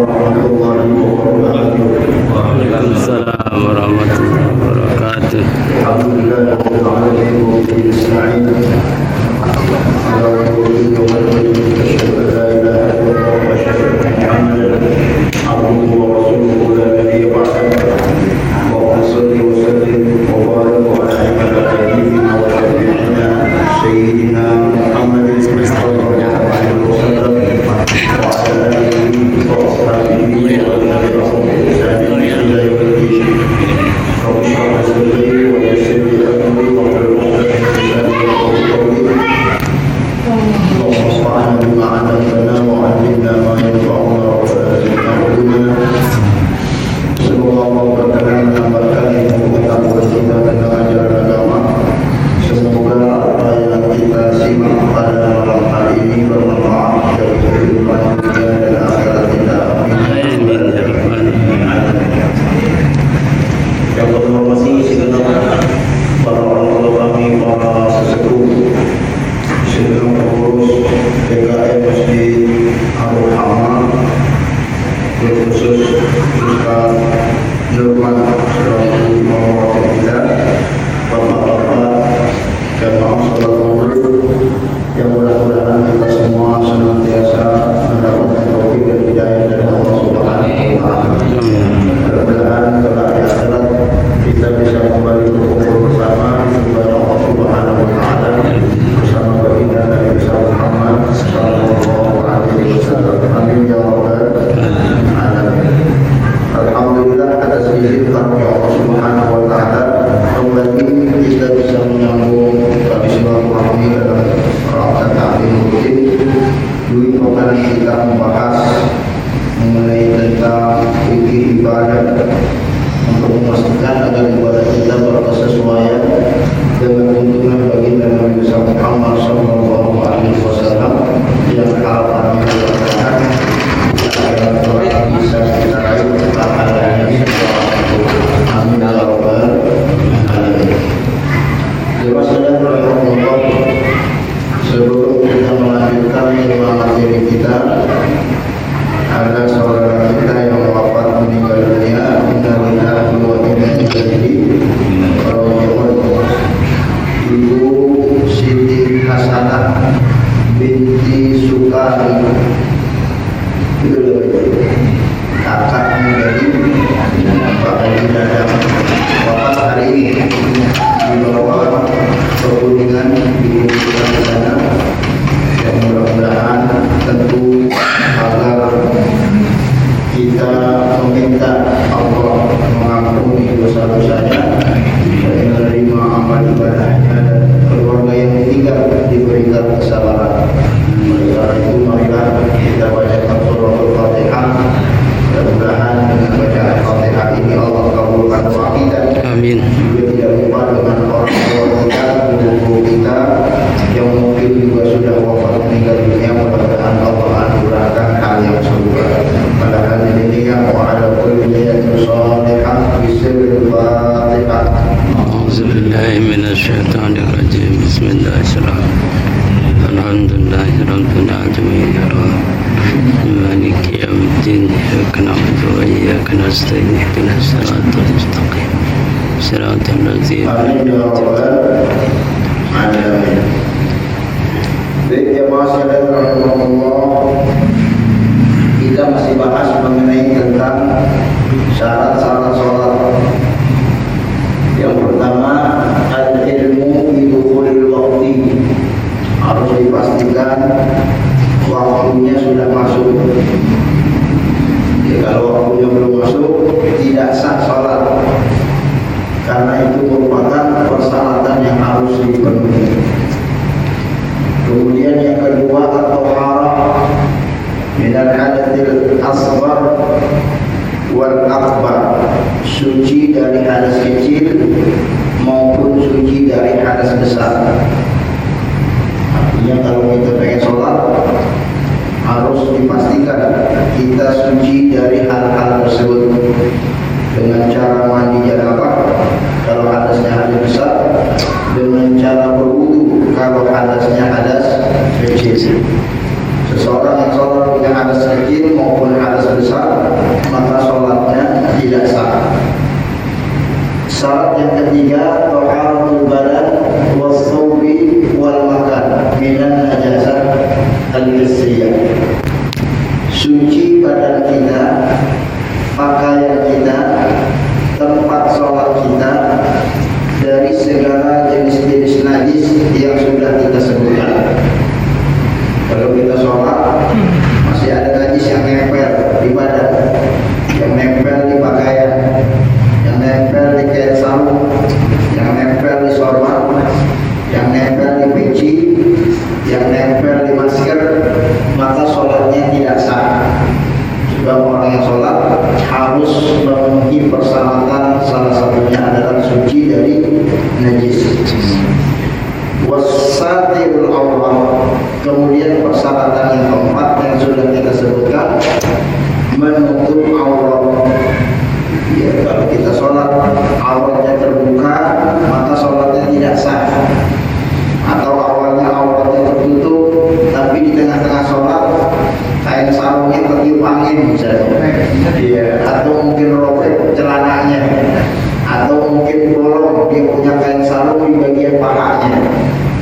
Waalaikumsalam warahmatullahi wabarakatuh. Kita masih bahas mengenai tentang syarat-syarat sholat. Yang pertama, al-ilmu bidukhulil waqti, harus dipastikan waktunya sudah masuk. Kalau waktunya belum masuk, tidak sah sholat, karena itu merupakan persyaratan yang harus dipenuhi. Kemudian yang kedua, at-thaharah minal hadatsil asghar wal akbar, suci dari hadas kecil maupun suci dari hadas besar. Artinya kalau kita pengen sholat, harus dipastikan kita suci dari hal-hal tersebut dengan cara mandi janabah kalau hadasnya hadas besar, dengan cara berwudu kalau hadasnya hadas kecil. Seseorang yang sholat dengan hadas kecil maupun hadas besar ketiga taharatul badan was-thawbi wal makan minan najasat al-hissiyah. Suci badan kita, pakaian kita, tempat sholat kita dari segala jenis-jenis najis yang sudah kita sebutkan. Kalau kita sholat masih ada najis yang nempel di badan, yang nempel di pakaian, yang nempel di kain sarung, yang nempel di sorban, yang nempel di peci, yang nempel di masker, maka sholatnya tidak sah. Sebab orang yang sholat harus memenuhi persyaratan, salah satunya adalah suci dari najis. Wasatirul awal, kemudian persyaratan yang keempat yang sudah kita sebutkan, menutup aurat. Ya, kalau kita sholat auratnya terbuka, maka sholatnya tidak sah. Atau awalnya auratnya tertutup, tapi di tengah-tengah sholat kain sarungnya tertiup angin misalnya, ya, atau mungkin robek celananya, atau mungkin bolong dia punya kain sarung di bagian pahanya,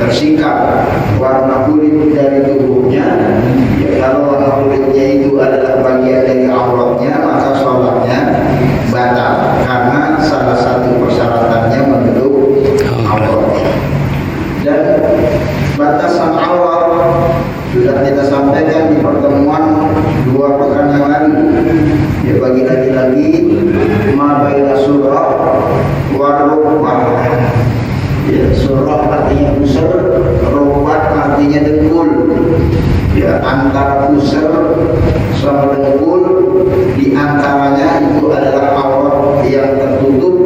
tersingkap warna kulit dari tubuhnya. Ya, kalau warna kulitnya itu adalah bagian dari auratnya, maka sholatnya batal karena salah satu persyaratannya menutup auratnya. Dan batasan aurat sudah kita sampaikan di pertemuan 2 pekan yang lalu. Ya, bagi laki-laki ma baina surah wa rukbah. Ya, surah artinya pusar, rukbah artinya dengkul. Ya, antara pusar sama dengkul, di antaranya itu adalah aurat yang tertutup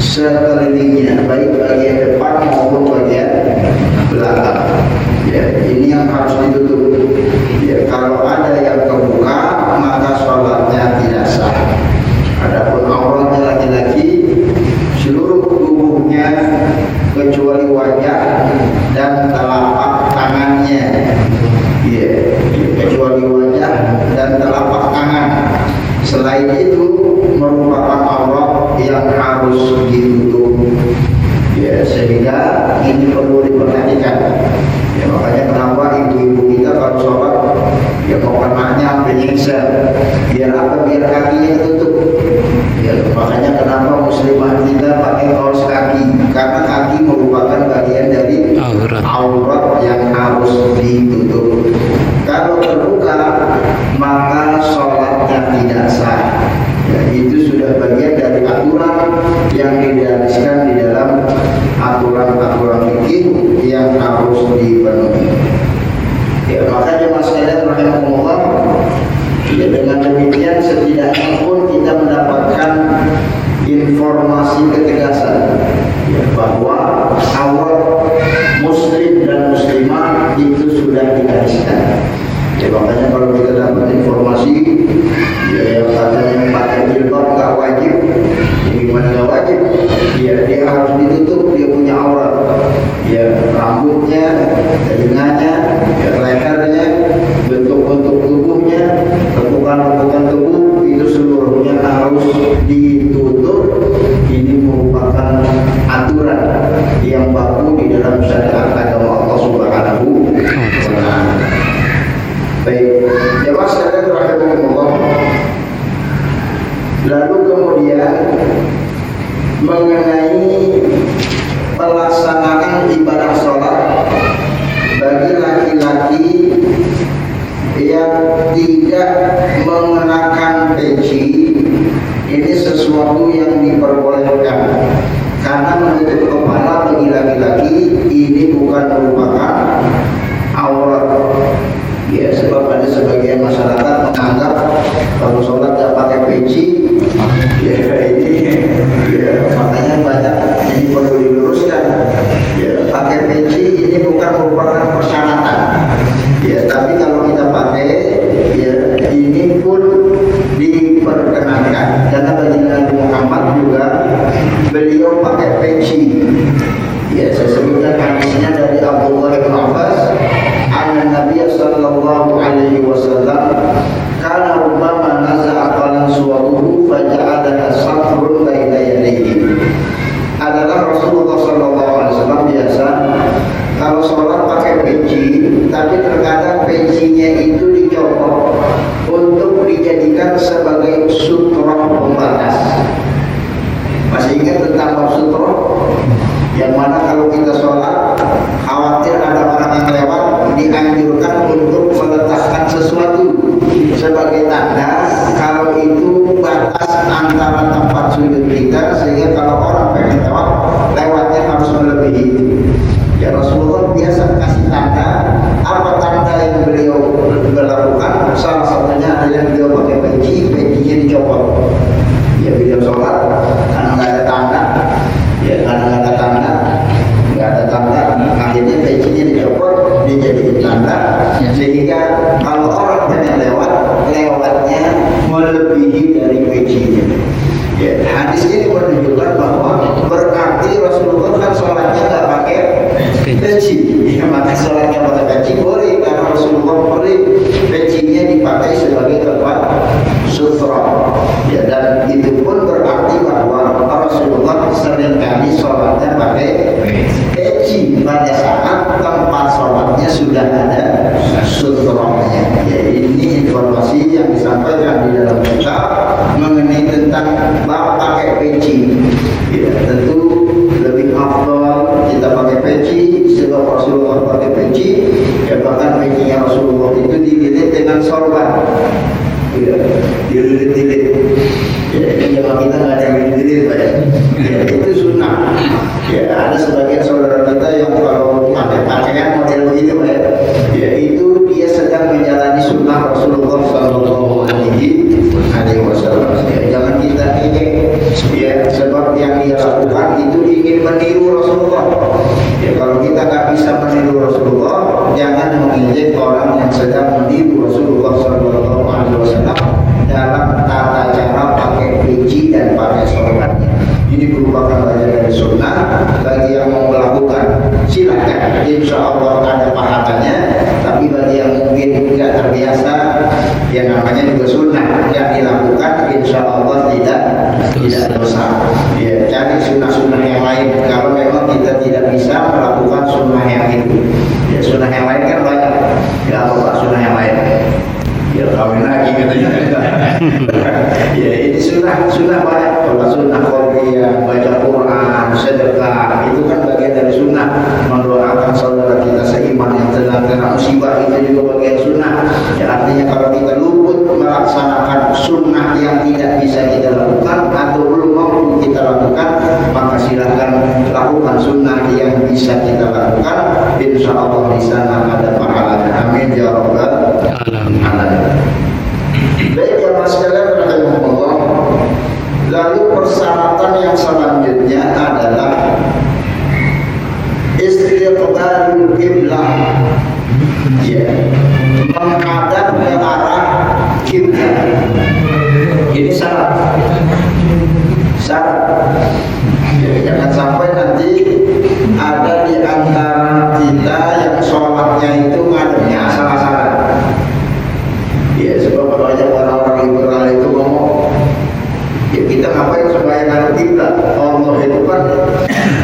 sekelilingnya, baik bagian depan maupun bagian belakang. Ya, ini yang harus ditutup. Ya, kalau ada yang terbuka maka sholatnya tidak sah. Adapun auratnya laki-laki, seluruh tubuhnya kecuali wajah dan telapak tangannya. Ya, kecuali wajah dan telapak tangan. Selain itu merupakan aurat yang harus ditutup. Ya, sehingga ini perlu diperhatikan. Ya, makanya kenapa ibu-ibu kita kalau sholat ya pokoknya sampai nyiksa, biar apa? Biar kakinya tutup. Ya, makanya kenapa muslimah kita pakai kaos kaki, karena kaki merupakan bagian dari aurat yang harus ditutup. Kalau terbuka maka sholatnya tidak sah. Ya, itu sudah bagian dari aturan yang didariskan di dalam aturan-aturan fikih yang harus dipenuhi. Ya, makanya mas sekalian rahimahullah, ya, dengan demikian setidaknya pun kita mendapatkan informasi ketegasan, ya, bahwa aurat muslim dan muslimah itu sudah digariskan. Ya, makanya kalau kita dapat informasi ya, yang katanya pakai jilbab nggak wajib, gimana nggak wajib? Ya, dia harus ditutup, dia punya aurat. Ya, rambutnya, telinganya, ya, lehernya, bentuk-bentuk tubuhnya, lekukan-lekukan tubuh itu seluruhnya harus ditutup. Ini merupakan aturan yang baku di dalam syariat agama Allah Subhanahu wa Ta'ala. Baik, jemaah sekalian rahimahullah. Lalu kemudian mengenai pelaksanaan ibadah sholat bagi laki-laki yang tidak mengenakan peci, ini sesuatu yang diperbolehkan karena menutup kepala bagi laki-laki ini bukan merupakan aurat. Ya, sebab ada sebagian masyarakat menganggap kalau sholat tidak pakai peci, ya ini, ya, makanya banyak ini perlu diluruskan. Ya, pakai peci ini bukan merupakan persyaratan. Ya, tapi kalau kita pakai, ya, ini pun diperkenankan. Karena bagi Nabi Muhammad juga beliau pakai peci. Ya, saya sebutkan hadisnya dari Abdullah bin Abbas. Nabi sallallahu alaihi wasallam kana rubbama naza'a qalan suwaruhu faja'ala as-safrun baina yadayhi Ya, hadis ini menunjukkan bahwa berarti Rasulullah kan sholatnya nggak pakai peci. Ya, maka sholatnya pakai peci boleh karena Rasulullah boleh pecinya dipakai sebagai tempat sutra. Ya, dan itu pun berarti bahwa Rasulullah seringkali sholatnya pakai peci pada saat tempat sholatnya sudah ada sutranya. Ya, ini informasi yang disampaikan di dalam kitab mengenai tentang bab pakai peci. Ya, tentu lebih afdal kita pakai peci sebab Rasulullah pakai peci. Ya, bahkan pecinya Rasulullah itu dililit dengan sorban. Ya, dililit-lilit. Ya, jemaah kita nggak ada yang dililit, Pak. Ya, itu sunnah. Ya, ada sebagian saudara kita yang kalau pakai pakaian model begitu, Pak. Ya, itu dia sedang menjalani sunnah Rasulullah Sallallahu Alaihi Wasallam. Ya, jangan kita ingin, ya, sebab yang dia lakukan itu ingin meniru Rasulullah. Ya, kalau kita nggak bisa meniru Rasulullah, jangan mengejek orang yang sedang meniru Rasulullah Sallallahu Alaihi Wasallam dalam tata cara pakai peci dan pakai sorbannya. Ini merupakan bagian dari sunnah. Bagi yang mau melakukan silakan, insya Allah ada pahalanya. Tapi bagi yang mungkin tidak terbiasa, yang namanya juga sunnah yang dilakukan, insya Allah tidak dosa. Ya, cari sunnah-sunnah yang lain. Kalau memang kita tidak bisa melakukan sunnah yang itu, ya sunnah yang lain kan banyak. Ya apa sunnah yang lain? Ya kawin lagi katanya. Ya ini sunnah banyak. Kalau sunnah qauliyah, baca Quran, sedekah, itu kan bagian dari sunnah. Mendoakan saudara kita seiman yang sedang kena musibah, itu juga bagian sunnah. Ya, artinya kalau kita luput melaksanakan sunnah yang tidak bisa kita lakukan atau belum mampu kita lakukan, maka silakan lakukan sunnah yang bisa kita lakukan. Insya Allah di sana ada pahalanya. Amin ya rabbal alamin. Baik jemaah sekalian rahimahullah. Lalu persyaratan yang selanjutnya adalah istiqbalul qiblah. Ya, menghadap ke arah kiblat. Ini syarat. Ya, jangan sampai nanti ada di antara kita yang sholatnya itu ngadepnya salah-salah. Ya, sebab banyak orang-orang liberal itu ngomong, ya kita ngapain supaya ngadep kiblat? Allah itu kan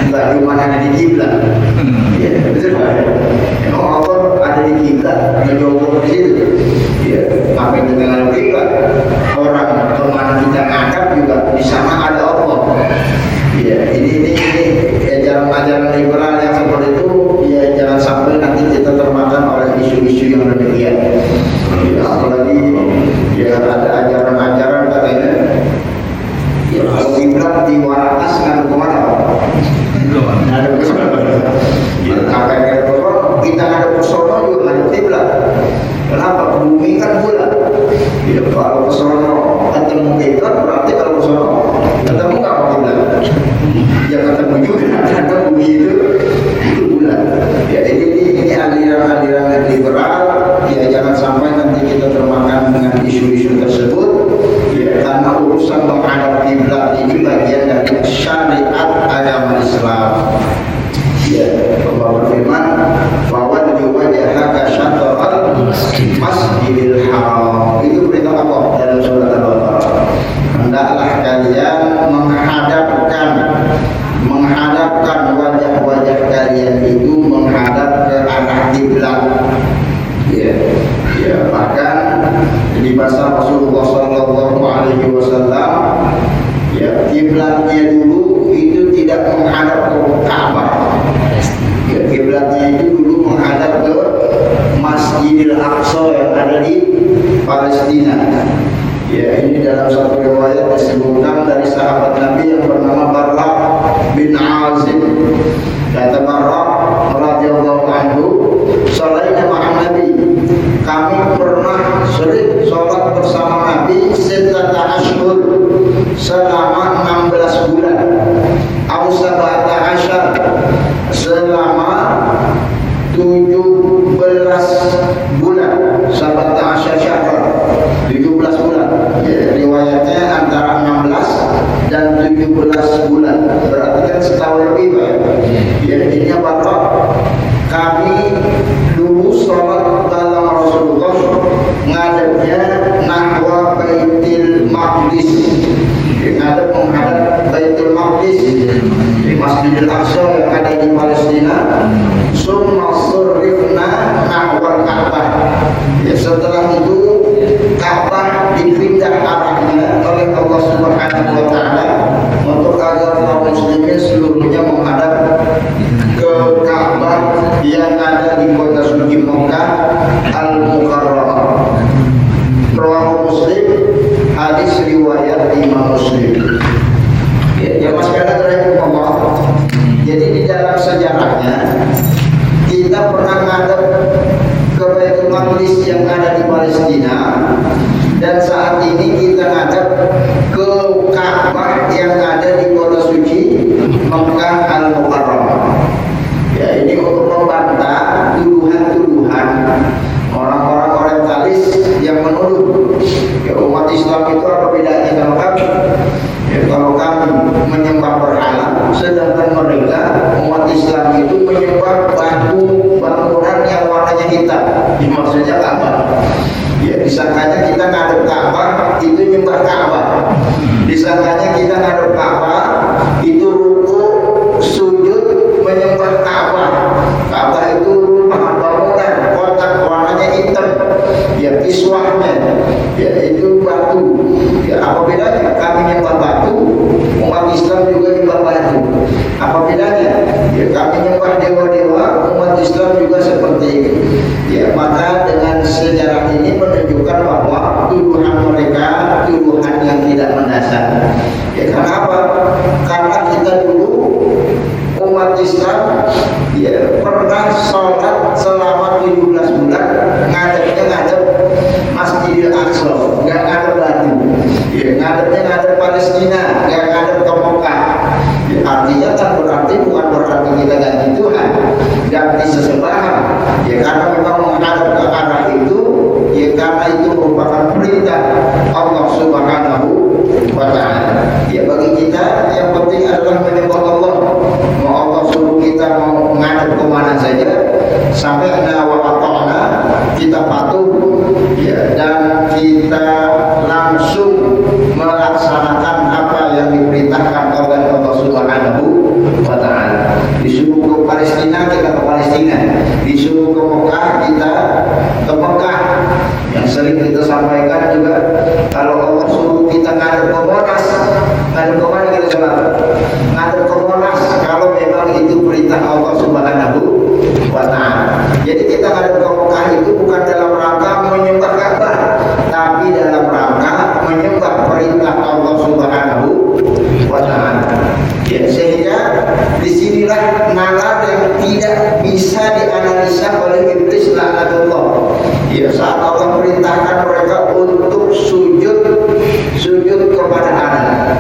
nggak cuma ada di kiblat. Ya, betul Pak. Emang Allah ada di kiblat, ngejauh di situ. Ya, ngapain kita ngadep kiblat? Orang kemana kita ngadep juga di sana ada Allah. Ya, ini ajaran liberal yang seperti itu, ya jangan sampai nanti kita termakan oleh isu-isu yang demikian. Ya, apalagi ya ada ajaran-ajaran katanya, ya kalau kiblat di Warakas kan kemana? Ada ke sana. Ya, sampai ke sono, kita ada ke sono juga ada kiblat. Kenapa? Bumi kan bulat. Ya, kalau ke sono ketemu kiblat, berarti kalau ke sono ketemu nggak kiblat? Ya ketemu juga karena bumi itu bulat. Ya ini aliran-aliran liberal. Ya jangan sampai nanti kita termakan dengan isu-isu tersebut. Ya karena urusan menghadap kiblat ini bagian dari syariat agama Islam. Ya Allah berfirman, "Fawalli wajhaka syatral masjidil haram." Itu perintah Allah dalam surat Al-Baqarah. Hendaklah kalian menghadapkan wajah-wajah kalian itu menghadap ke arah kiblat. Ya, bahkan di masa Rasulullah Sallallahu Alaihi Wasallam, ya kiblatnya dulu itu tidak menghadap ke Ka'bah. Ya, kiblatnya itu dulu menghadap ke Masjidil Aqsa yang ada di Palestina. Ya, ini dalam satu riwayat disebutkan dari sahabat Nabi yang bernama Barra bin Azib. Kata Barra radhiyallahu anhu, "Shalaina ma'an Nabi." Kami pernah sering sholat bersama Nabi setelah ashhur, selama 16 bulan. Au sabata asyar, selama 17 bulan. Sabata asyar syahr, 17 bulan. Ya, riwayatnya antara 16 dan ngadepnya nahwa Baitul Maqdis, ngadep menghadap Baitul Maqdis di Masjidil Aqsa yang ada di Palestina. Summa surrifna nahwal Ka'bah. Ya, setelah itu Ka'bah dipindah arahnya oleh Allah Subhanahu wa taala untuk agar kaum muslimin seluruhnya menghadap ke Ka'bah yang ada di kota suci Mekah Al-Mukarramah. Rawahu Muslim, hadis riwayat Imam Muslim. Ya Mas Kanda rahimahullah. Jadi di dalam sejarahnya kita pernah ngadep ke Baitul Maqdis yang ada di Palestina, dan saat ini kita ngadep ke Ka'bah yang ada di kota suci Mekah Al-Mukarramah. Ya, ini untuk membantah tuduhan-tuduhan orang-orang orientalis yang menuduh ya, umat Islam itu apa bedanya dengan kami? Ya, kalau kami menyembah berhala, sedangkan mereka umat Islam itu menyembah batu bangunan yang warnanya hitam. Ini maksudnya Ka'bah. Ya, disangkanya kita ngadep Ka'bah itu nyembah Ka'bah. Disangkanya kita ngadep Ka'bah itu ruku, sujud, menyembah Ka'bah. Ka'bah itu rumah bangunan kotak warnanya hitam. Ya, kiswahnya ya itu batu. Ya, apa bedanya? Kami nyembah batu, umat Islam juga nyembah batu. Apa bedanya? Ya, kami nyembah dewa-dewa, umat Islam juga seperti itu. Ya, maka dengan sejarah ini menunjukkan bahwa tuduhan mereka tuduhan yang tidak mendasar. Ya, kenapa? Karena kita dulu umat Islam ya pernah sholat selama 17 bulan ngadep Masjidil Aqsa, nggak ngadep batu. Ya, ngadep Palestina, nggak ngadep ke Mekah. Ya, artinya kan bukan berarti kita ganti Tuhan, ganti sesembahan. Ya, karena memang menghadap ke arah itu, ya karena itu merupakan perintah Allah Subhanahu wa taala. Ya, bagi kita yang penting adalah menyembah Allah. Mau Allah suruh kita mau menghadap kemana saja, sampai wa ata'na, kita patuh ya, dan kita langsung melaksanakan apa yang diperintahkan oleh Allah Subhanahu wa taala. Disuruh ke Palestina, kita ke Palestina. Disuruh ke Mekah, kita ke Mekah. Yang sering kita sampaikan juga, kalau Allah suruh kita ngadep ke Monas, ngadep ke mana kita sholat? Ngadep ke Monas, kalau memang itu perintah Allah Subhanahu wa taala. Jadi kita ngadep ke Mekah itu bukan dalam rangka menyembah Ka'bah, tapi dalam rangka menyembah perintah Allah Subhanahu wa taala. Ya, sehingga disinilah nalar yang tidak bisa dianalisa oleh iblis laknatullah. Ya, saat Allah perintahkan mereka untuk sujud kepada Adam.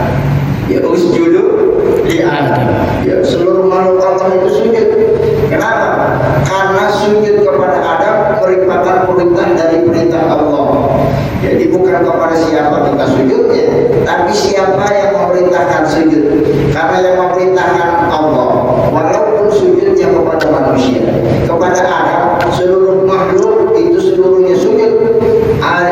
Ya, usjudu li Adam. Ya, seluruh makhluk Allah itu sujud. Kenapa? Karena sujud kepada Adam merupakan perintah dari perintah Allah. Jadi bukan kepada siapa kita sujud ya, tapi siapa yang memerintahkan sujud. Karena yang memerintahkan Allah, walaupun sujudnya kepada manusia, kepada Adam, seluruh makhluk itu seluruhnya sujud.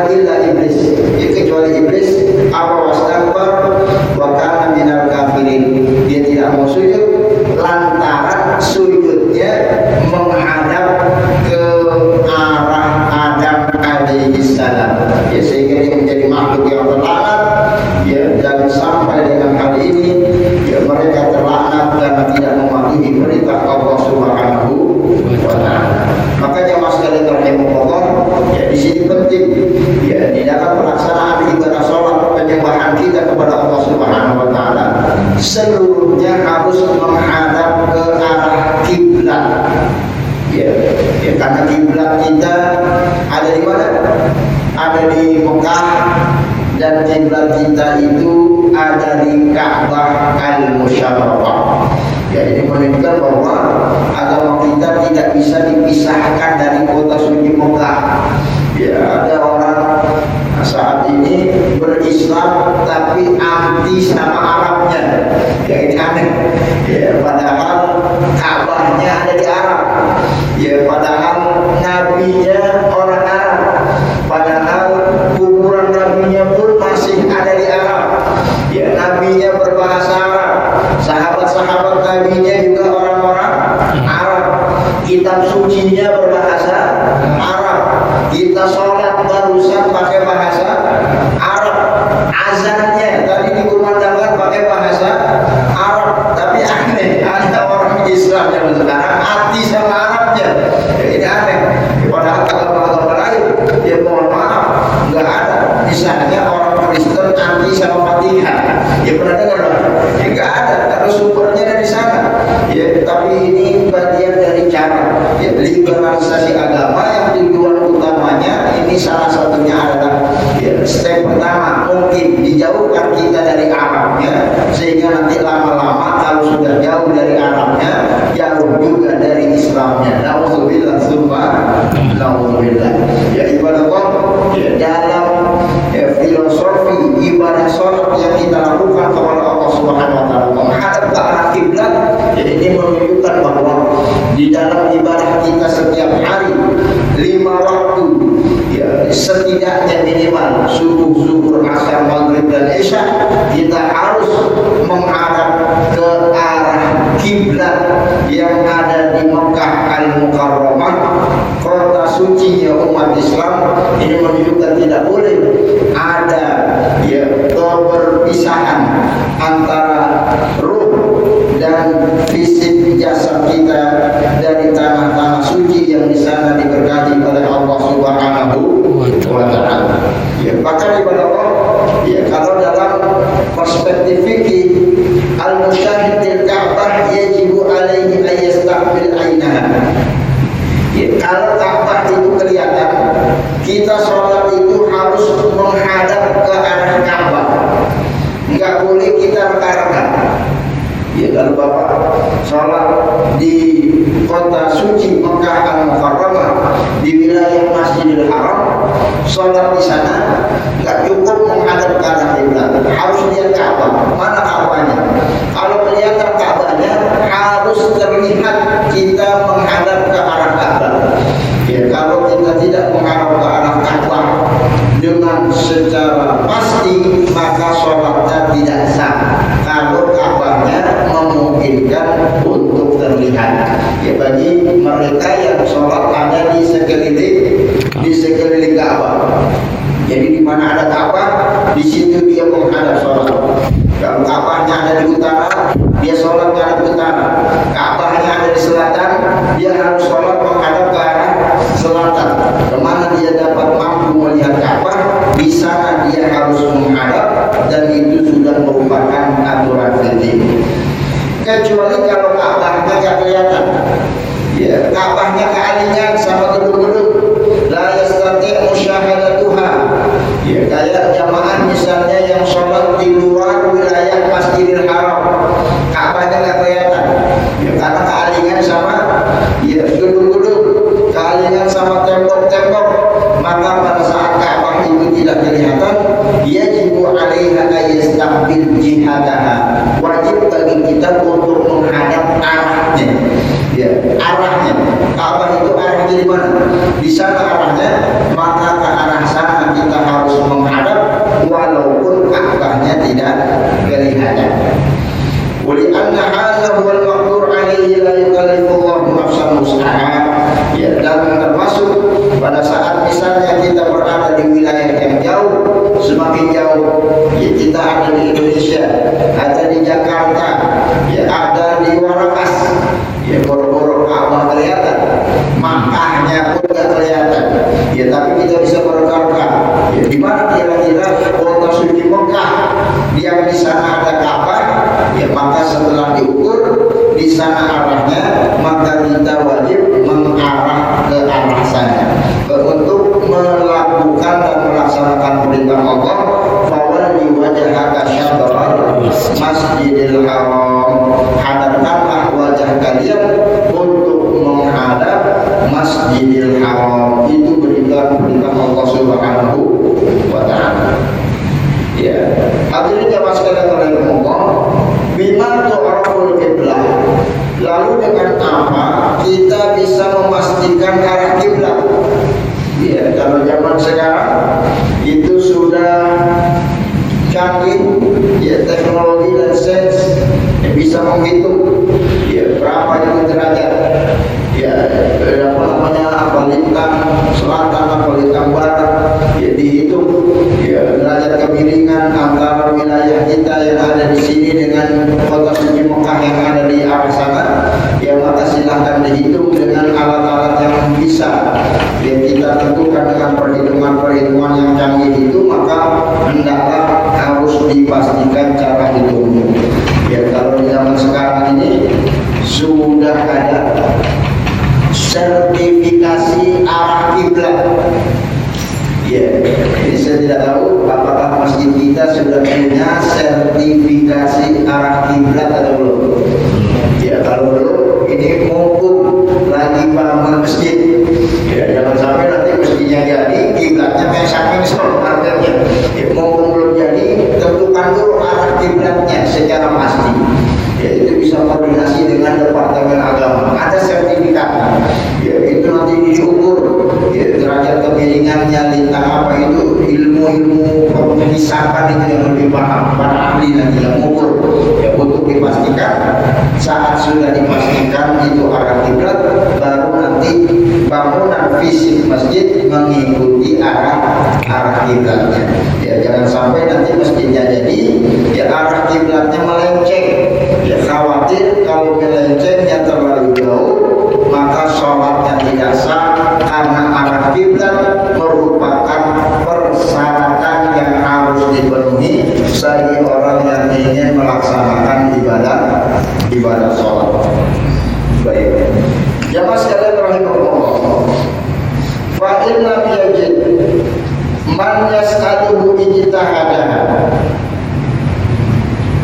Illa iblis, ya, kecuali iblis apa wastakbar wa kana minal kafirin. Dia tidak mau sujud lantaran sujudnya menghadap ke arah Adam alaihi salam. Ya, sehingga dia menjadi makhluk yang terlaknat. Ya, dan sampai dengan hal ini ya, mereka terlaknat karena tidak mematuhi perintah Allah Subhanahu wa taala. Makanya Mas kalian rahimahullah, ya di sini penting ya di dalam pelaksanaan ibadah sholat penyembahan kita kepada Allah Subhanahu wa taala seluruhnya harus menghadap ke arah kiblat. Ya, karena kiblat kita ada di mana? Ada di Mekah, dan kiblat kita itu ada di Ka'bah Al-Musyarrafah. Ya, ini menunjukkan bahwa agama kita tidak bisa dipisahkan dari kota suci Mekah. Ya, ada orang saat ini berislam tapi anti sama Arabnya. Ya, ini aneh. Ya, padahal Ka'bahnya ada di Arab. Ya, padahal nabinya orang Arab. Padahal datang barusan pakai bahasa Arab, azannya tadi dikumandangkan pakai bahasa Arab, tapi aneh, ada orang Islam yang sekarang hati sama Arabnya, ini aneh. Padahal agama-agama lain, ya mohon maaf, nggak ada. Misalnya orang Kristen anti sama Fatihah, ya pernah dengar Pak? Ya nggak ada, karena sumbernya dari sana. Ya, tapi ini bagian dari cara ya, liberalisasi agama yang tujuan utamanya ini salah satunya adalah ya, step pertama mungkin dijauhkan kita dari Arabnya, sehingga nanti lama-lama kalau sudah jauh dari Arabnya jauh juga dari Islamnya. Nauzubillah summa nauzubillah. Ya ibadah ya, dalam ya, filosofi ibadah sholat yang kita lakukan kepada Allah Subhanahu wa taala menghadap ke arah kiblat, jadi ini menunjukkan bahwa di dalam ibadah kita setiap hari 5 waktu ya, setidaknya minimal subuh, zuhur, asar, maghrib dan isya kita harus menghadap ke arah kiblat yang ada di Mekah Al-Mukarramah, kota suci ya umat Islam. Ini menunjukkan tidak boleh ada ya keberpisahan antara ruh dan fisik jasad kita dari tanah-tanah suci yang di sana diberkati oleh Allah Subhanahu wa taala. Ya, bahkan ibadah Allah ya, kalau dalam perspektif fikih al-musyahidil Ka'bah yajibu alaihi ayyastaqbil ainaha. Ya, kalau Ka'bah itu kelihatan, kita sholat itu harus menghadap ke arah Ka'bah, nggak boleh kita reka-reka. Ya, kalau Bapak sholat di kota suci Mekah Al-Mukarramah di wilayah Masjidil Haram, sholat di sana nggak cukup menghadap ke arah kiblat, harus lihat Ka'bah. Mana Ka'bahnya? Kalau kelihatan Ka'bahnya, harus terlihat kita menghadap ke arah Ka'bah. Ya, kalau kita tidak menghadap ke arah Ka'bah dengan secara pasti, maka sholatnya tidak sah. Kalau Ka'bahnya memungkinkan untuk terlihat. Ya, bagi mereka yang sholat ada di sekeliling Ka'bah. Jadi di mana ada Ka'bah, di situ dia menghadap sholat. Kalau Ka'bahnya ada di utara, dia sholat menghadap utara. Ka'bahnya ada di selatan, dia harus sholat menghadap ke arah selatan. Kemana dia dapat mampu melihat Ka'bah, di sana dia harus menghadap, dan itu sudah merupakan aturan fikih. Kecuali kalau Ka'bahnya tidak kelihatan, ya, Ka'bahnya kealingan sama gedung-gedung, la yastati' musyahadatuha. Ya, kayak jamaah misalnya yang sholat di luar wilayah Masjidil Haram, Ka'bahnya nggak kelihatan, ya, karena kealingan sama ya, gedung-gedung, kealingan sama tembok-tembok, maka pada saat Ka'bah itu tidak kelihatan, yajibu 'alaiha ayyastaqbil jihadaha, wajib bagi kita untuk menghadap arahnya. Ya, arahnya Ka'bah itu arahnya di mana? Di sana arahnya, maka ke arah sana kita harus menghadap walaupun Ka'bahnya tidak kelihatan. Wali anna hadza huwal maqdur alaihi la yukallifullahu nafsan wus'aha. Ya, dan termasuk pada saat misalnya kita berada di wilayah yang jauh, semakin jauh, ya, kita ada di Indonesia, ada di Jakarta, ya, ada di Warakas, ya, boro-boro Ka'bah kelihatan, Makkahnya pun tidak kelihatan, ya, tapi kita bisa berkata, ya, di mana kira-kira kota suci Mekah yang di sana ada Ka'bah, ya, maka setelah diukur di sana arahnya, maka kita wajib mengarah ke arah sana untuk melakukan dan melaksanakan perintah Allah. Fawalli wajhaka syatral Masjidil Haram, hadapkanlah wajah kalian untuk menghadap Masjidil Haram. Itu perintah Allah Subhanahu wa taala. Ya, hadirin jamaah sekalian rahimakumullah, bima tu'raful qiblah. Lalu dengan apa kita bisa memastikan arah kiblat? Ya, kalau zaman sekarang itu sudah canggih, ya, teknologi dan sains yang bisa menghitung, ya, berapa itu derajat, ya, apa namanya, apa lintang selatan, apa lintang barat, Ini saya tidak tahu apakah masjid kita sudah punya sertifikasi arah kiblat atau belum. Ya kalau belum, ini mumpung lagi bangun masjid. Ya jangan sampai nanti masjidnya jadi kiblatnya kayak saking sol harganya. Ya, mumpung belum jadi, tentukan dulu arah kiblatnya secara pasti. Ya itu bisa koordinasi dengan Departemen Agama. Ada sertifikat. Ya itu nanti diukur. Ya, derajat kemiringannya, lintang apa itu ilmu-ilmu perhisaban itu yang lebih paham para ahli nanti yang mengukur. Ya untuk dipastikan saat sudah dipastikan itu arah kiblat, baru nanti bangunan fisik masjid mengikuti arah kiblatnya. Ya jangan sampai nanti masjidnya jadi ya arah kiblatnya melenceng. Ya khawatir kalau melencengnya terlalu jauh maka sholatnya tidak sah, karena arah kiblat merupakan persyaratan yang harus dipenuhi bagi orang yang ingin melaksanakan ibadah sholat. Baik, jamaah sekalian rahimahullah, fa in lam yajid man yas'aluhu ijtihadaha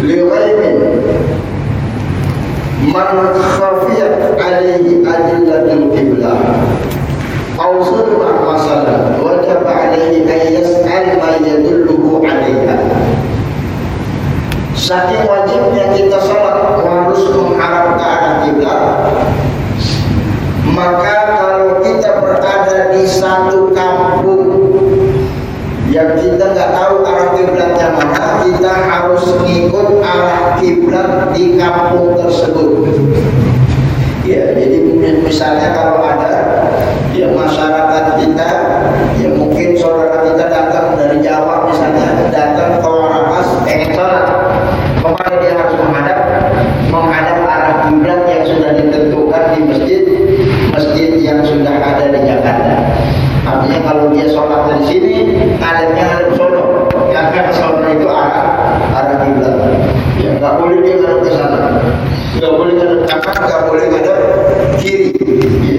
li ghairin man khafiyat alaihi adillatul qiblah aw surah masalah wajib alaihi an yas'al ma yadulluhu alaiha. Saking wajibnya kita salat harus menghadap ke arah kiblat, maka kalau kita berada di satu kampung yang kita nggak tahu arah kiblatnya mana, kita harus ngikut arah kiblat di kampung tersebut. Ya, jadi misalnya kalau ada ya masyarakat kita, ya mungkin saudara kita datang dari Jawa misalnya, datang ke Waras, pengen sholat, maka dia harus menghadap arah kiblat yang sudah ditentukan di masjid yang sudah ada di Jakarta. Artinya kalau dia sholat dari sini, adanya ada sono, karena sono itu arah kiblat. Ya nggak boleh dia ngadep ke sana, nggak boleh ngadep kanan, nggak boleh ngadep kiri.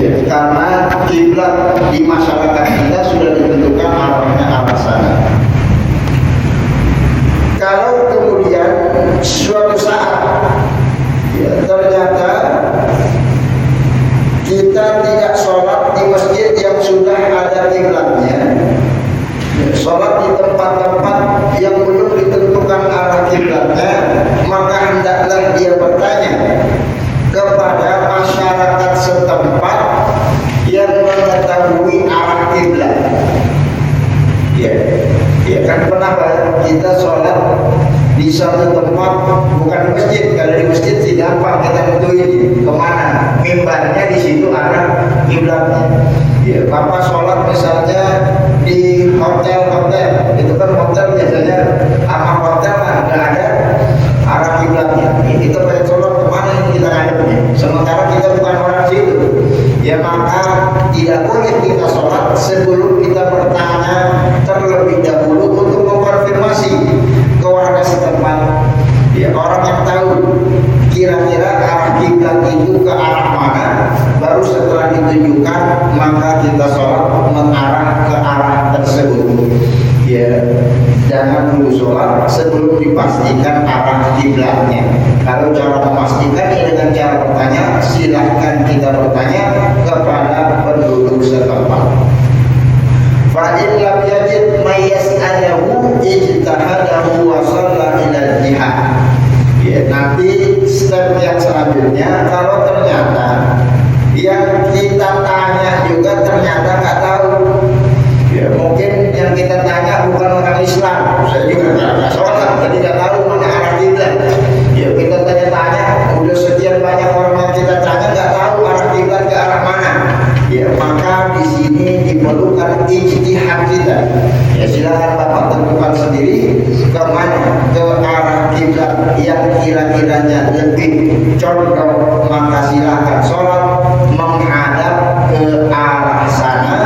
Ya, karena kiblat di masyarakat kita sudah ditentukan arahnya arah sana. Kalau kemudian suatu saat ya, ternyata kita tidak sholat di masjid yang sudah ada kiblatnya, sholat di tempat-tempat yang belum ditentukan arah kiblatnya, maka hendaklah dia bertanya kepada masyarakat setempat yang mengetahui arah kiblat. Ya kan pernah kita sholat di satu tempat, bukan di masjid. Kalau di masjid sih gampang kita nentuin kemana mimbarnya, di situ arah kiblatnya. Ya, Bapak sholat misalnya di hotel, itu kan hotel biasanya sama hotel nggak ada arah kiblatnya. Kita pengen sholat kemana ini kita ngadepnya, sementara kita bukan orang situ. Ya maka tidak boleh kita sholat sebelum kita bertanya terlebih dahulu untuk mengkonfirmasi ke warga setempat. Ya orang yang tahu kira-kira arah kiblat itu ke arah mana, baru setelah ditunjukkan maka kita sholat mengarah ke arah tersebut. Ya jangan dulu sholat sebelum dipastikan arah kiblatnya. Kalau cara memastikan ya dengan cara bertanya, silahkan kita bertanya kepada penduduk setempat. Fa in lam yajid may yas'alahu ijtahadahu wa shalla ila al-jihad. Ya, nanti step yang selanjutnya, kalau ternyata yang kita tanya juga ternyata nggak tahu, ya mungkin yang kita tanya bukan orang Islam, saya juga nggak sholat, jadi nggak tahu mana arah kiblat. Ya kita tanya-tanya, udah sekian banyak orang yang kita tanya nggak tahu arah kiblat ke arah mana. Ya maka di sini diperlukan ijtihad kita. Ya silakan Bapak tentukan sendiri kemana, ke arah kiblat yang kira-kiranya lebih condong, maka silakan sholat menghadap ke arah sana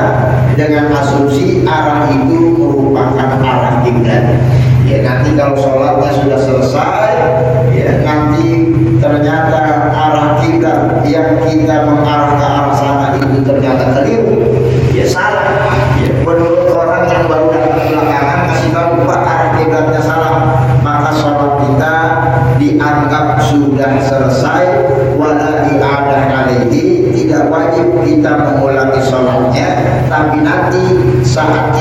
dengan asumsi arah itu merupakan arah kiblat. Ya nanti kalau sholatnya sudah selesai, ya nanti ternyata arah kiblat yang kita mengarah ke arah sana itu ternyata keliru, ya salah. Ya menurut orang yang baru datang ke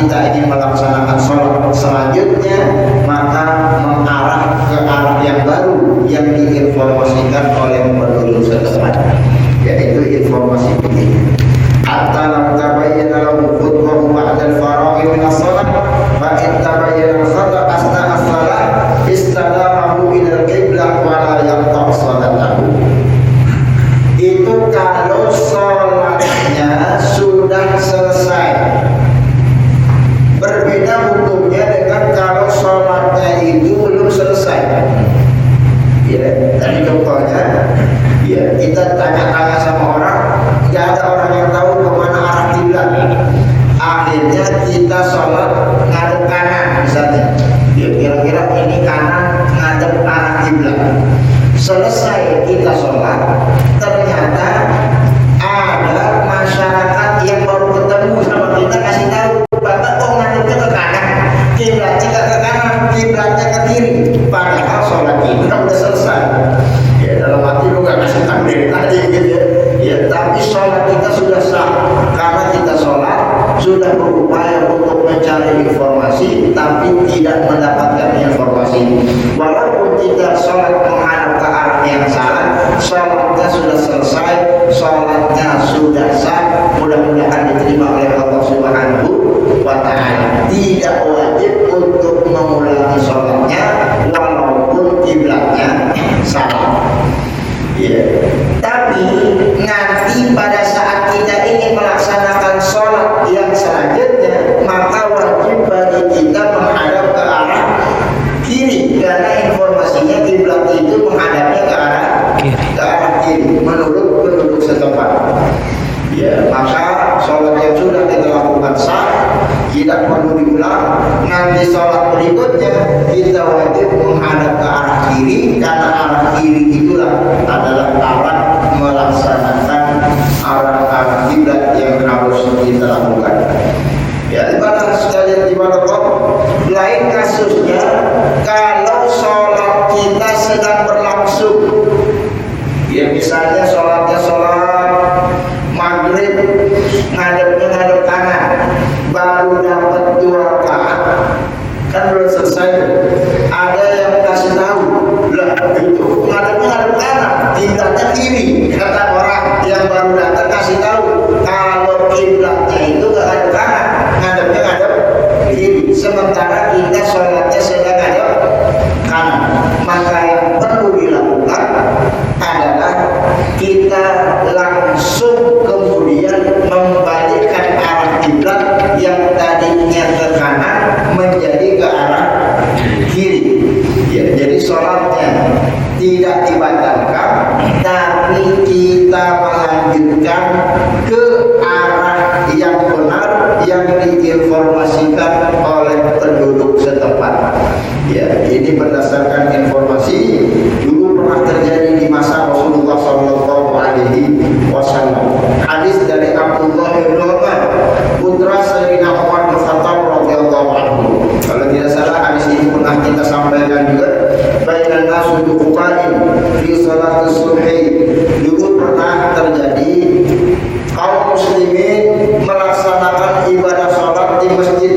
kita ingin melaksanakan sholat selanjutnya, maka mengarah ke arah yang baru yang diinformasikan oleh penduduk setempat, yaitu informasi begini. Hatta lam tabayyana lahu khutwahu ba'da al-faraghi min as-shalah fa in tabayyana al-khata' asna as-salah istadarahu ila al-qiblah wa la yaqta' salatahu. Itu kalau sholatnya sudah selesai. Berbeda hukumnya dengan kalau sholatnya itu belum selesai. Ya, tadi contohnya, ya kita tanya-tanya sama orang, nggak ada orang yang tahu kemana arah kiblat. Akhirnya kita sholat ngadep kanan misalnya. Ya kira-kira ini kanan ngadep arah kiblat. Selesai kita sholat, ternyata ada masyarakat yang baru ketemu sama kita, kasih tahu, Bapak kok ngadepnya ke kanan, kiblatnya ke kanan, kiblatnya ke kiri. Padahal sholat kita udah selesai. Ya dalam hati lu gak kasih tahu dari tadi gitu ya. Ya tapi sholat kita sudah sah karena kita sholat sudah berupaya untuk mencari informasi tapi tidak mendapatkan informasi. Walaupun kita sholat menghadap ke arah yang salah, sholatnya sudah selesai, sholatnya sudah sah. Mudah-mudahan diterima oleh Allah Subhanahu wa Ta'ala. Tidak wajib untuk mengulangi sholatnya walaupun kiblatnya salah. Ya. Tapi nanti pada saat kita ingin melaksanakan sholat yang selanjutnya, maka wajib bagi kita menghadap ke arah kiri karena informasinya kiblat itu menghadapnya ke arah kiri menurut penduduk setempat. Ya, maka sholat yang sudah kita lakukan sah, tidak perlu diulang. Nanti sholat berikutnya kita wajib menghadap ke arah kiri karena arah kiri itulah adalah arah melaksanakan arah kiblat yang harus kita lakukan. Ya, ibadah sekalian ibadah Allah. Lain kasusnya kalau sholat kita sedang berlangsung. Ya misalnya sholatnya sholat maghrib ngadep kanan, baru dapat 2 rakaat kan belum selesai. Ada yang kasih tahu, lah itu ngadep kanan, kiblatnya kiri. Kata orang yang baru datang kasih tahu kalau kiblatnya itu nggak ngadep kanan, ngadep kiri. Sementara kita sholatnya sedang ngadep kanan. Maka yang perlu dilakukan adalah kita langsung kemudian membalikkan arah kiblat yang tadinya ke kanan menjadi ke arah kiri. Ya, jadi sholatnya tidak dibatalkan, tapi kita melanjutkan ke arah yang benar yang diinformasikan oleh penduduk setempat. Ya, ini berdasarkan informasi dulu pernah terjadi di masa Rasulullah Sallallahu Alaihi Wasallam. Hadis dari Abdullah bin Umar, putra Sayyidina Umar bin Khattab radhiyallahu anhu. Kalau tidak salah hadis ini pernah kita sampaikan juga. Bainan nasu duqain fi salatul subhi. Dulu pernah terjadi kaum muslimin melaksanakan ibadah salat di Masjid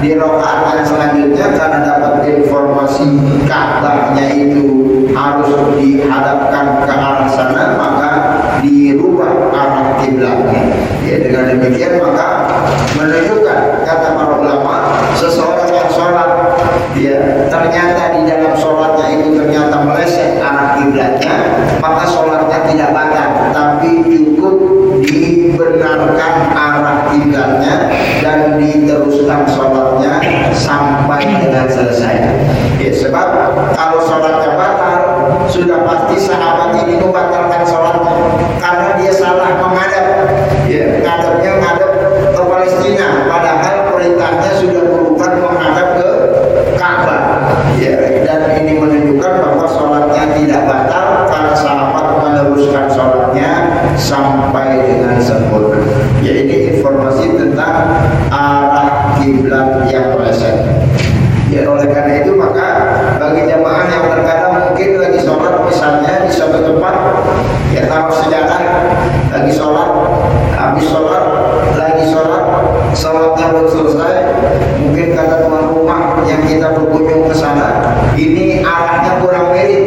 di rakaat yang selanjutnya karena dapat informasi Ka'bahnya itu harus dihadapkan ke arah sana, maka dirubah arah kiblatnya. Ya, dengan demikian maka menunjukkan, kata para ulama, seseorang yang sholat, ya ternyata di dalam sholatnya itu ternyata meleset arah kiblatnya, maka sholatnya tidak batal, tapi cukup dibenarkan arah kiblatnya dan diteruskan sholatnya sampai dengan selesai. Ya, sebab kalau sholatnya batal, sudah pasti sahabat ini membatalkan sholatnya karena dia salah menghadap. Ya, ngadap ke Palestina, padahal perintahnya sudah berubah menghadap ke Ka'bah. Ya, dan ini menunjukkan bahwa sholatnya tidak batal karena sahabat meneruskan sholatnya sampai dengan sempurna. Ya, ini informasi tentang arah kiblat yang meleset. Ya, oleh karena itu maka bagi jamaah yang terkadang mungkin lagi sholat misalnya di suatu tempat, ya taruh sejadah, lagi sholat, habis sholat, lagi sholat, sholatnya belum selesai, mungkin kata tuan rumah yang kita berkunjung ke sana, ini arahnya kurang mirip.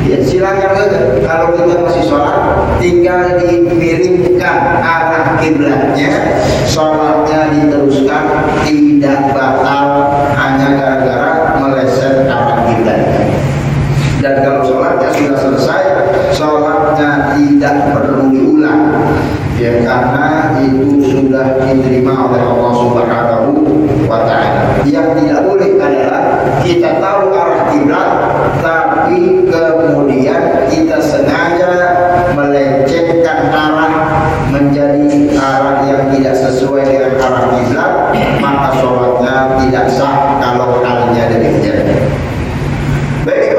Ya silakan saja, kalau kita masih sholat, tinggal dimiringkan arah kiblatnya, sholatnya diteruskan, tidak batal hanya gara-gara meleset arah kiblatnya. Dan kalau sholatnya sudah selesai, sholatnya tidak perlu diulang, ya karena itu sudah diterima oleh Allah Subhanahu wa Ta'ala. Yang tidak boleh adalah kita tahu arah kiblat, tapi kemudian kita sengaja melecehkan arah menjadi arah yang tidak sesuai dengan arah kiblat, maka sholatnya tidak sah kalau halnya demikian. Baik,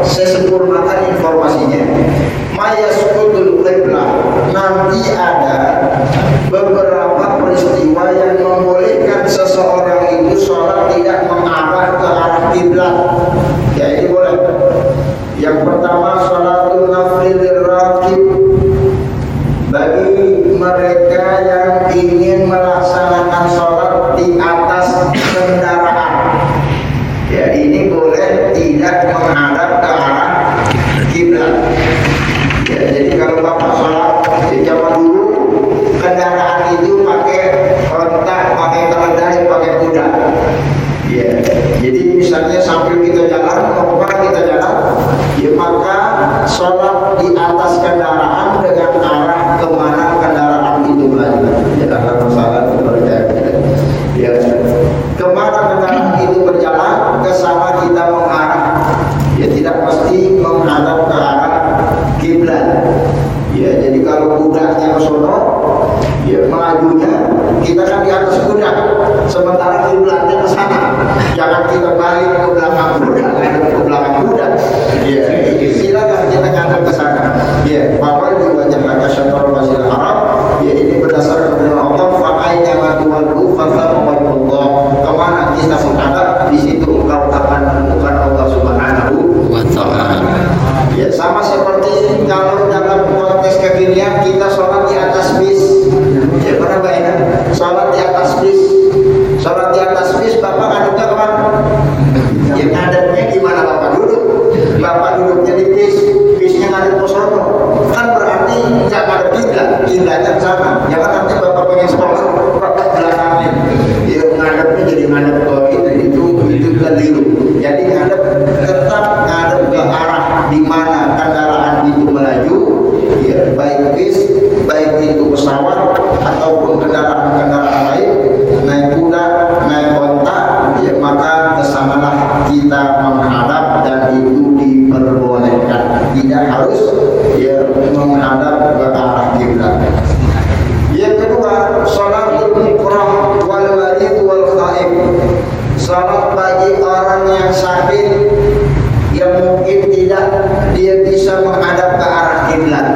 saya sempurnakan informasinya. Mayasqutul qiblah, nanti ada beberapa peristiwa yang membolehkan seseorang itu sholat tidak mengarah ke arah kiblat. Ya, ini boleh. Yang pertama, sholatul nafli lirraqib, bagi mereka yang ingin melaksanakan sholat di atas kendaraan. Ya, ini boleh tidak menghadap ke arah kiblat. Ya, jadi kalau bapak sholat di zaman dulu, kendaraan itu pakai onta, pakai keledai, pakai kuda. Ya, jadi misalnya sambil kita jalan, mau kemana kita jalan, ya maka sholat di atas kendaraan dengan arah kemana kendaraan itu melaju. Ya, karena masalah ya, kemana kendaraan itu berjalan, ke sana kita mengarah. Ya, tidak pasti menghadap ke arah kiblat. Ya, jadi kalau kudanya ke sono, ya majunya kita kan di atas kuda, sementara kiblatnya ke sana. Jangan kita balik ke belakang kuda, ke belakang kuda. Ya, silakan kita ngadap ke sana. Ya, bahwa di wajah maka syatrul masjidil haram, ya ini berdasarkan firman Allah, fa'aina ma tuwallu fathamma wajhullah. Kemana kita menghadap, di situ engkau akan menemukan Allah Subhanahu wa Ta'ala. Ya, sama seperti kalau dalam konteks kekinian kita sholat di atas bis. Ya, pernah bayangkan sholat di atas bis. Sholat di atas bis, bapak ngadepnya kemana? Ya, ngadepnya gimana bapak duduk? Bapak duduknya di bis, bisnya ngadep ke sono. Kan berarti nggak ngadep kiblat, kiblatnya ke sana. Jangan nanti bapak pengen sholat, bapak belakangnya. Ya, ngadepnya jadi ngadep ke itu keliru. Jadi ngadep, tetap ngadep ke arah di mana kendaraan itu melaju, ya, baik bis, baik itu pesawat ataupun kendaraan-kendaraan lain, naik kuda, naik onta, ya, maka kesanalah kita menghadap dan itu diperbolehkan. Tidak harus ya menghadap ke arah kiblat. Yang kedua, sholatul mukrah wal warid wal khaif. Salat bagi orang yang sakit, yang mungkin tidak dia bisa menghadap ke arah kiblat.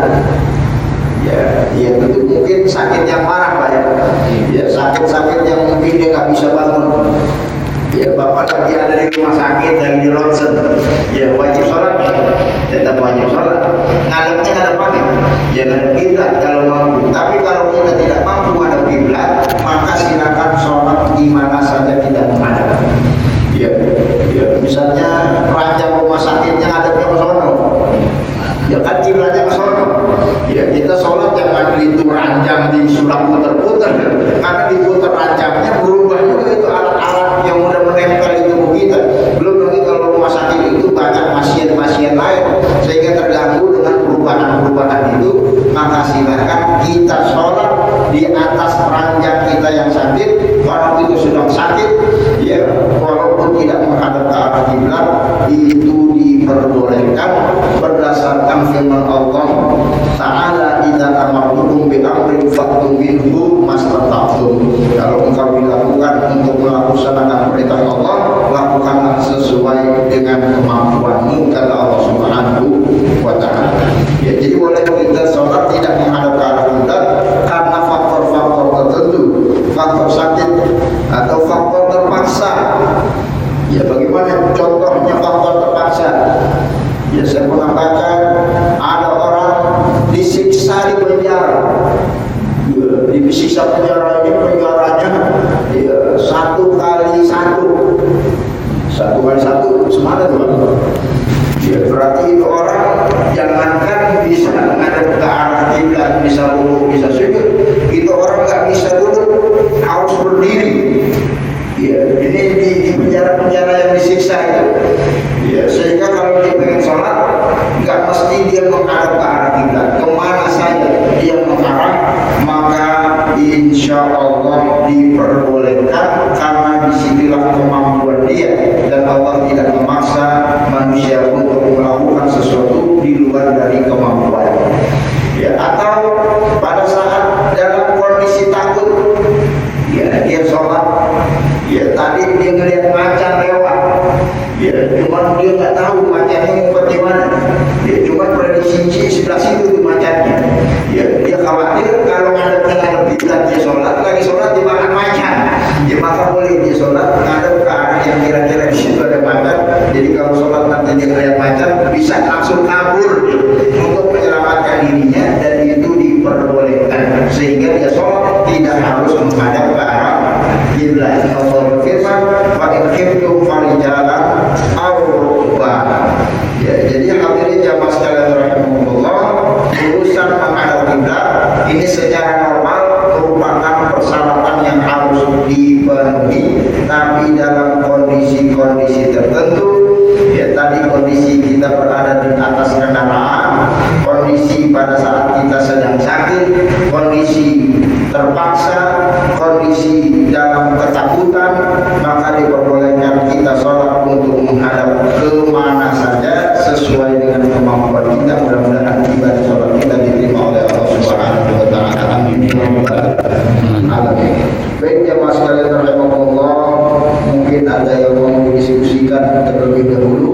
Ya, itu mungkin sakit yang parah, Pak, ya. Ya, sakit-sakit yang mungkin dia nggak bisa bangun. Ya, bapak lagi ada di rumah sakit, lagi di ronsen. Ya, wajib sholat, tetap wajib sholat. Ngadepnya ngadep mana? Ya, ngadep kiblat kalau mampu. Tapi kalau kita tidak mampu ngadep kiblat, maka silakan sholat di mana saja memaksa. Ya bagaimana contohnya faktor terpaksa? Ya saya pernah baca ada orang disiksa di penjara. Ya, disiksa penjara ini penjaranya ya, 1 kali 1 semana tuh. Ya berarti itu orang jangankan bisa menghadap ke arah kiblat, bisa duduk, bisa sujud, itu orang nggak bisa duduk, harus berdiri. Ya ini di penjara-penjara yang disiksa itu. Ya sehingga kalau dia pengen sholat, nggak mesti dia menghadap ke arah kiblat, kemana saja dia mengarah, maka insya Allah diperbolehkan karena disinilah kemampuan dia dan Allah tidak memaksa manusia untuk melakukan sesuatu di luar dari kemampuan. Ya, atau pada saat dalam kondisi takut, ya dia sholat, ya tadi dia ngelihat macan lewat, ya cuma dia nggak tahu macannya ngumpet di mana, ya cuma prediksi sebelah situ tuh macannya, ya dia khawatir kalau ngadep kiblat dia sholat, lagi sholat dimakan macan, ya maka boleh dia sholat ngadep ke arah yang kira-kira di situ ada macan. Jadi kalau sholat nanti dia ngelihat macan bisa langsung kabur untuk menyelamatkan dirinya, dan itu diperbolehkan sehingga dia sholat tidak harus menghadap ke arah kiblat. Allah berfirman, "Wa in khiftum farijalan aw rukbanan." Ya, jadi hadirin jamaah sekalian rahimakumullah, urusan menghadap kiblat ini secara normal merupakan persyaratan yang harus dipenuhi, tapi dalam kondisi-kondisi tertentu. Ya tadi kondisi kita berada di atas kendaraan, kondisi pada saat kita sedang sakit, kondisi terpaksa, kondisi dalam ketakutan, maka diperbolehkan kita sholat untuk menghadap kemana saja sesuai dengan kemampuan kita. Mudah-mudahan ibadah sholat kita diterima oleh Allah Subhanahu wa Ta'ala. Amin. Baik jamaah sekalian rahimakumullah, mungkin ada yang mau didiskusikan terlebih dahulu.